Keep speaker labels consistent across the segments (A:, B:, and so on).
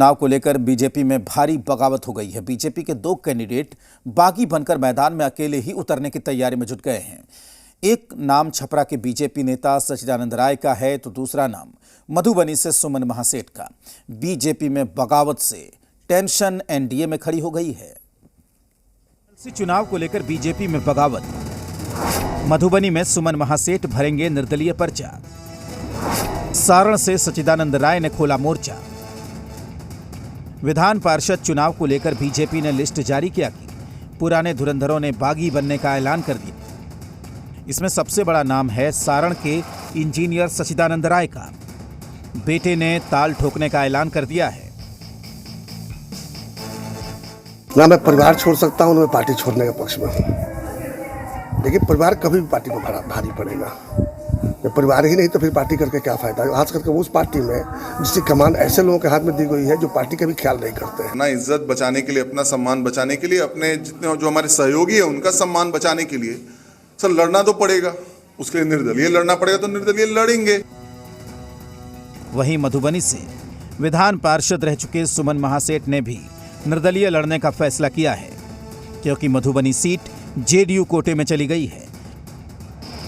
A: चुनाव को लेकर बीजेपी में भारी बगावत हो गई है। बीजेपी के दो कैंडिडेट बागी बनकर मैदान में अकेले ही उतरने की तैयारी में जुट गए हैं। एक नाम छपरा के बीजेपी नेता सच्चिदानंद राय का है तो दूसरा नाम मधुबनी से सुमन महासेठ का। बीजेपी में बगावत से टेंशन एनडीए में खड़ी हो गई है। चुनाव को लेकर बीजेपी में बगावत। मधुबनी में सुमन महासेठ भरेंगे निर्दलीय पर्चा। सारण से सच्चिदानंद राय ने खोला मोर्चा। विधान पार्षद चुनाव को लेकर बीजेपी ने लिस्ट जारी किया कि पुराने धुरंधरों ने बागी बनने का ऐलान कर दिया। इसमें सबसे बड़ा नाम है सारण के इंजीनियर सच्चिदानंद राय का। बेटे ने ताल ठोकने का ऐलान कर दिया है।
B: ना मैं परिवार छोड़ सकता हूं, ना मैं पार्टी छोड़ने के पक्ष में हूं। देखिए, परिवार कभी भी पार्टी को भारी पड़ेगा। जब परिवार ही नहीं तो फिर पार्टी करके क्या फायदा। खास करके उस पार्टी में जिसकी कमान ऐसे लोगों के हाथ में दी गई है जो पार्टी का भी ख्याल नहीं करते हैं।
C: अपना इज्जत बचाने के लिए, अपना सम्मान बचाने के लिए, अपने जितने जो हमारे सहयोगी है उनका सम्मान बचाने के लिए सर लड़ना तो पड़ेगा। उसके लिए निर्दलीय लड़ना पड़ेगा तो निर्दलीय लड़ेंगे।
A: वहीं मधुबनी से विधान पार्षद रह चुके सुमन महासेठ ने भी निर्दलीय लड़ने का फैसला किया है, क्योंकि मधुबनी सीट जेडीयू कोटे में चली गई है।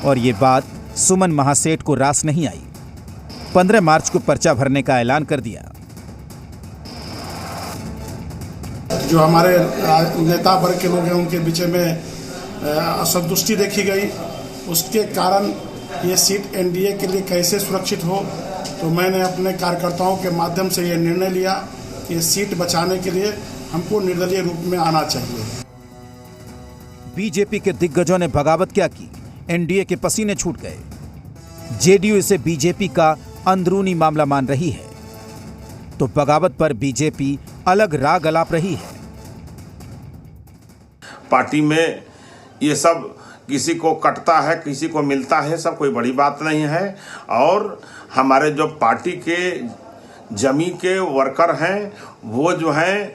A: और ये बात सुमन महासेठ को रास नहीं आई। 15 मार्च को पर्चा भरने का ऐलान कर दिया।
D: जो हमारे नेता वर्ग के लोग हैं उनके बीच में असंतुष्टि देखी गई, उसके कारण ये सीट एनडीए के लिए कैसे सुरक्षित हो, तो मैंने अपने कार्यकर्ताओं के माध्यम से ये निर्णय लिया कि सीट बचाने के लिए हमको निर्दलीय रूप में आना चाहिए।
A: बीजेपी के दिग्गजों ने बगावत क्या की, एनडीए के पसीने छूट गए। जेडीयू इसे बीजेपी का अंदरूनी मामला मान रही है, तो बगावत पर बीजेपी अलग राग अलाप रही है।
E: पार्टी में ये सब किसी को कटता है, किसी को मिलता है, सब कोई बड़ी बात नहीं है। और हमारे जो पार्टी के जमी के वर्कर हैं वो जो हैं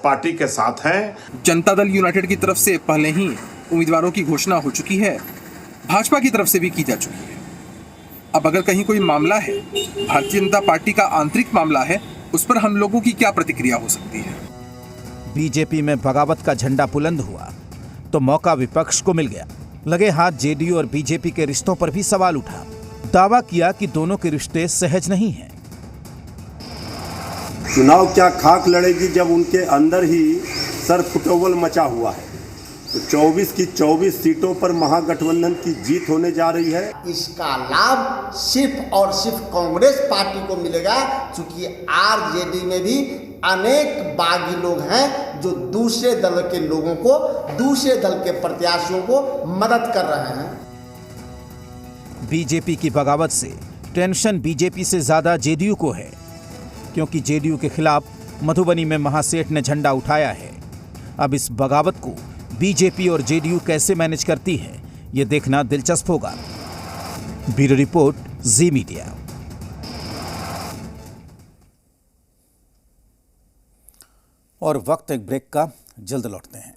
E: पार्टी के साथ हैं।
F: जनता दल यूनाइटेड की तरफ से पहले ही उम्मीदवारों की घोषणा हो चुकी है, भाजपा की तरफ से भी की जा चुकी है। अब अगर कहीं कोई मामला है, भारतीय जनता पार्टी का आंतरिक मामला है, उस पर हम लोगों की क्या प्रतिक्रिया हो सकती है।
A: बीजेपी में बगावत का झंडा बुलंद हुआ तो मौका विपक्ष को मिल गया। लगे हाथ जेडीयू और बीजेपी के रिश्तों पर भी सवाल उठा। दावा किया कि दोनों के रिश्ते सहज नहीं हैं।
G: चुनाव क्या खाक लड़ेगी जब उनके अंदर ही सर फुटोवल मचा हुआ है। तो 24 की 24 सीटों पर महागठबंधन की जीत होने जा रही है।
H: इसका लाभ सिर्फ और सिर्फ कांग्रेस पार्टी को मिलेगा, क्योंकि आरजेडी में भी अनेक बागी लोग हैं जो दूसरे दल के लोगों को, दूसरे दल के प्रत्याशियों को मदद कर रहे हैं।
A: बीजेपी की बगावत से टेंशन बीजेपी से ज्यादा जेडीयू को है, क्योंकि जेडीयू के खिलाफ मधुबनी में महासेठ ने झंडा उठाया है। अब इस बगावत को बीजेपी और जेडीयू कैसे मैनेज करती है, यह देखना दिलचस्प होगा। ब्यूरो रिपोर्ट, जी मीडिया। और वक्त एक ब्रेक का, जल्द लौटते हैं।